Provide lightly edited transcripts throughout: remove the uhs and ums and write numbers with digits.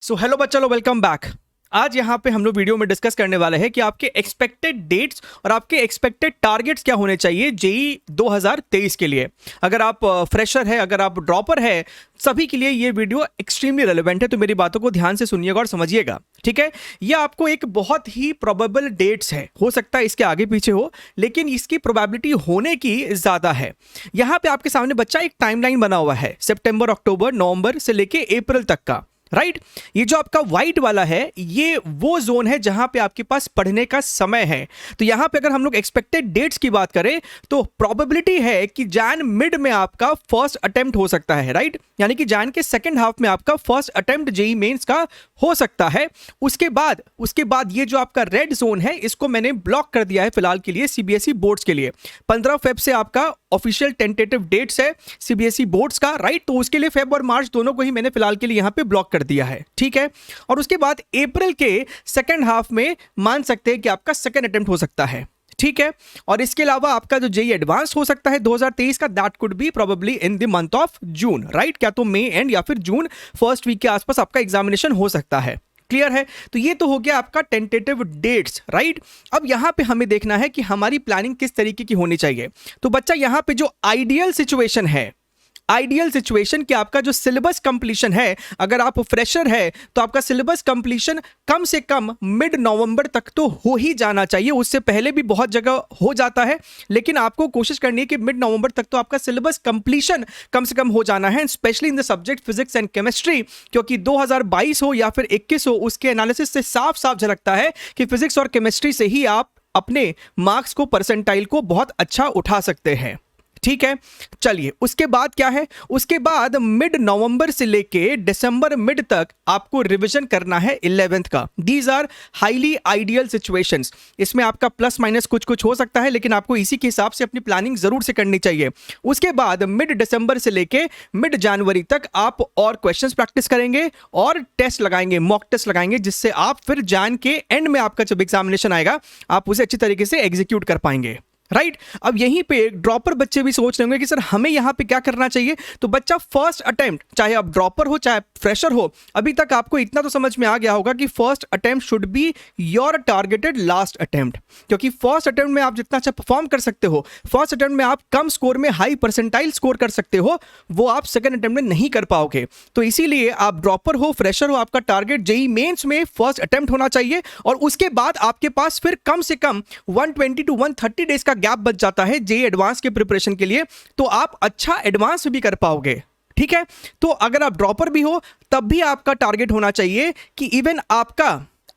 So hello बच्चा लोग, welcome back. आज यहाँ पे हम लोग वीडियो में डिस्कस करने वाले हैं कि आपके एक्सपेक्टेड डेट्स और आपके एक्सपेक्टेड टारगेट्स क्या होने चाहिए जेईई 2023 के लिए। अगर आप फ्रेशर है, अगर आप ड्रॉपर है, सभी के लिए ये वीडियो एक्सट्रीमली रेलेवेंट है, तो मेरी बातों को ध्यान से सुनिएगा और समझिएगा, ठीक है। ये आपको एक बहुत ही प्रोबेबल डेट्स है, हो सकता है इसके आगे पीछे हो, लेकिन इसकी प्रोबेबिलिटी होने की ज़्यादा है। यहाँ पे आपके सामने बच्चा एक टाइमलाइन बना हुआ है, सितंबर, अक्टूबर, नवंबर से लेके अप्रैल तक का, राइट। ये जो आपका व्हाइट वाला है, ये वो जोन है जहां पे आपके पास पढ़ने का समय है। तो यहां पे अगर हम लोग एक्सपेक्टेड डेट्स की बात करें तो प्रोबेबिलिटी है कि जैन मिड में आपका फर्स्ट अटेम्प्ट हो सकता है, राइट। यानी कि जैन के सेकंड हाफ में आपका फर्स्ट अटेम्प्ट जेईई मेंस का हो सकता है। उसके बाद ये जो आपका रेड जोन है, इसको मैंने ब्लॉक कर दिया है फिलहाल के लिए सीबीएसई बोर्ड्स के लिए। 15 फेब से आपका ऑफिशियल टेंटेटिव डेट्स है सीबीएसई बोर्ड्स का, राइट। तो उसके लिए फेब और मार्च दोनों को ही मैंने फिलहाल के लिए यहां पे ब्लॉक कर दिया है, ठीक है। और उसके बाद अप्रैल के सेकंड हाफ में मान सकते हैं कि आपका सेकंड अटेम्प्ट हो सकता है, ठीक है। और इसके अलावा आपका जो जेईई एडवांस हो सकता है 2023 का, that could be probably in the month of June, right. क्या तो मई एंड या फिर जून फर्स्ट वीक के आसपास आपका एग्जामिनेशन हो सकता है। क्लियर है। तो ये तो हो गया आपका टेंटेटिव डेट्स, राइट। अब यहां पे हमें देखना है कि हमारी प्लानिंग किस तरीके की होनी चाहिए। तो बच्चा यहां पे जो आइडियल सिचुएशन है, आइडियल सिचुएशन कि आपका जो सिलेबस कंप्लीशन है, अगर आप फ्रेशर है तो आपका सिलेबस कंप्लीशन कम से कम मिड नवंबर तक तो हो ही जाना चाहिए। उससे पहले भी बहुत जगह हो जाता है, लेकिन आपको कोशिश करनी है कि मिड नवंबर तक तो आपका सिलेबस कंप्लीशन कम से कम हो जाना है, specially in the subject physics and chemistry. क्योंकि 2022 हो या फिर 21 हो, उसके एनालिसिस से साफ साफ झलकता है कि फिजिक्स और केमिस्ट्री से ही आप अपने मार्क्स को, परसेंटाइल को बहुत अच्छा उठा सकते हैं, ठीक है। चलिए, उसके बाद क्या है, उसके बाद मिड नवंबर से लेके दिसंबर मिड तक आपको रिवीजन करना है 11th का। These are highly ideal situations. इसमें आपका प्लस माइनस कुछ कुछ हो सकता है, लेकिन आपको इसी के हिसाब से अपनी प्लानिंग जरूर से करनी चाहिए। उसके बाद मिड दिसंबर से लेके मिड जनवरी तक आप और क्वेश्चंस प्रैक्टिस करेंगे और टेस्ट लगाएंगे, मॉक टेस्ट लगाएंगे, जिससे आप फिर जैन के एंड में आपका जब एग्जामिनेशन आएगा आप उसे अच्छी तरीके से एग्जीक्यूट कर पाएंगे, राइट। अब यहीं पे ड्रॉपर बच्चे भी सोच रहे होंगे कि सर हमें यहां पे क्या करना चाहिए। तो बच्चा फर्स्ट अटेम्प्ट, चाहे आप ड्रॉपर हो चाहे फ्रेशर हो, अभी तक आपको इतना तो समझ में आ गया होगा कि first attempt should be your targeted last attempt. क्योंकि फर्स्ट अटेम्प्ट में आप जितना अच्छा परफॉर्म कर सकते हो, फर्स्ट अटेम्प्ट में आप कम स्कोर में हाई परसेंटाइल स्कोर कर सकते हो, वो आप सेकंड अटेम्प्ट में नहीं कर पाओगे। तो इसीलिए आप ड्रॉपर हो, फ्रेशर हो, आपका टारगेट जेईई मेंस में फर्स्ट अटेम्प्ट होना चाहिए। और उसके बाद आपके पास फिर कम से कम 120 to 130 डेज का गैप बच जाता है जेईई एडवांस के प्रिपरेशन के लिए। तो आप अच्छा एडवांस भी कर पाओगे, ठीक है। तो अगर आप ड्रॉपर भी हो तब भी आपका टारगेट होना चाहिए कि इवन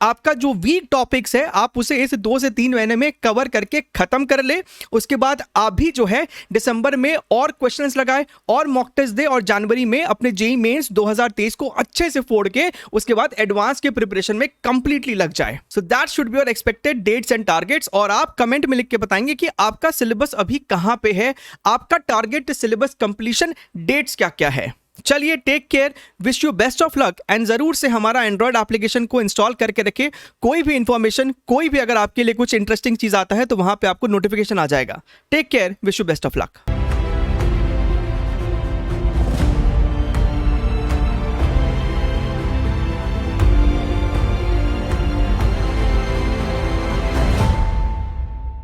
आपका जो वीक टॉपिक्स है आप उसे इस 2 से 3 महीने में कवर करके खत्म कर ले। उसके बाद आप भी जो है दिसंबर में और क्वेश्चंस लगाए और मॉक टेस्ट दे और जनवरी में अपने जेईई मेंस 2023 को अच्छे से फोड़ के उसके बाद एडवांस के प्रिपरेशन में कंप्लीटली लग जाए। So that should be your expected dates and targets. और आप कमेंट में लिख के बताएंगे कि आपका सिलेबस अभी कहां पे है, आपका टारगेट सिलेबस कंप्लीशन डेट्स क्या क्या है। चलिए, take care, wish you best of luck and जरूर से हमारा एंड्रॉइड एप्लीकेशन को इंस्टॉल करके रखें। कोई भी इंफॉर्मेशन, कोई भी अगर आपके लिए कुछ इंटरेस्टिंग चीज आता है तो वहां पे आपको नोटिफिकेशन आ जाएगा। Take care, wish you best of luck.